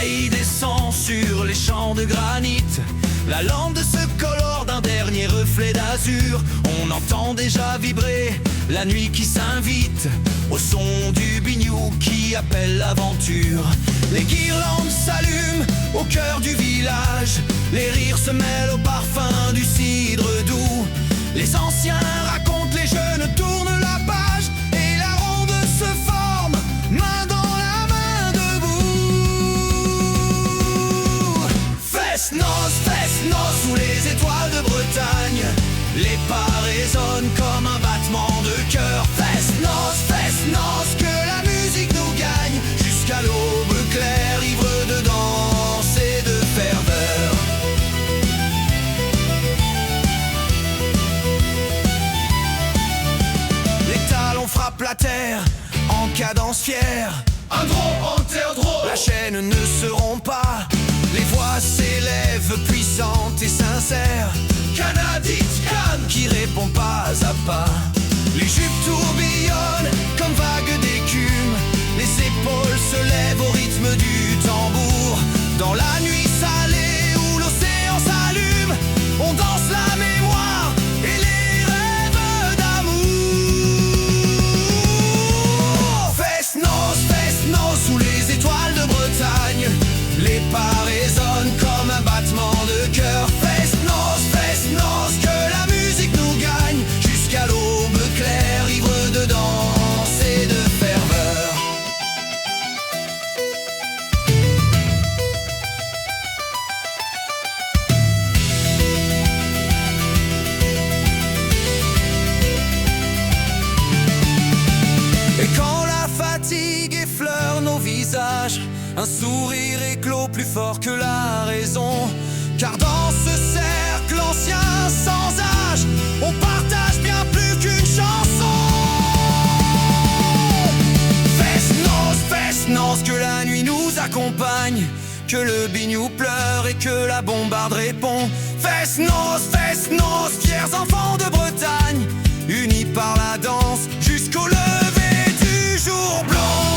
soleil descend sur les champs de granit. La lande se colore d'un dernier reflet d'azur. On entend déjà vibrer la nuit qui s'invite au son du biniou qui appelle l'aventure. Les guirlandes s'allument au cœur du village. Les rires se mêlent au parfum du cidre doux. Les anciens racontent, les jeunes tournent la page. Et la ronde se forme, main dans la main debout. Fest-noz sous les étoiles de Bretagne. Les pas résonnent comme un battement de cœur. Fest-noz, que la musique nous gagne jusqu'à l'aube claire, ivre de danse et de ferveur. Les talons frappent la terre en cadence fière. Un drôle, la chaîne ne se rompt pas. Les voix s'élèvent puissantes et sincères. Canadit Can qui répond pas à pas. Les jupes tourbillonnent comme vagues d'écume. Les épaules se lèvent au rythme du tambour. Dans la nuit salée où l'océan s'allume, on danse la mémoire et les rêves d'amour. Fest-noz sous les étoiles de Bretagne. Les pas résonnent comme un battement de cœur. Fest-noz, que la musique nous gagne jusqu'à l'aube claire, ivre de danse et de ferveur. Et quand la fatigue effleure nos visages, un sourire éclot plus fort que la raison. Car dans ce cercle ancien sans âge, on partage bien plus qu'une chanson. Fest-noz, que la nuit nous accompagne, que le biniou pleure et que la bombarde répond. Fest-noz, fiers enfants de Bretagne, unis par la danse jusqu'au lever du jour blanc.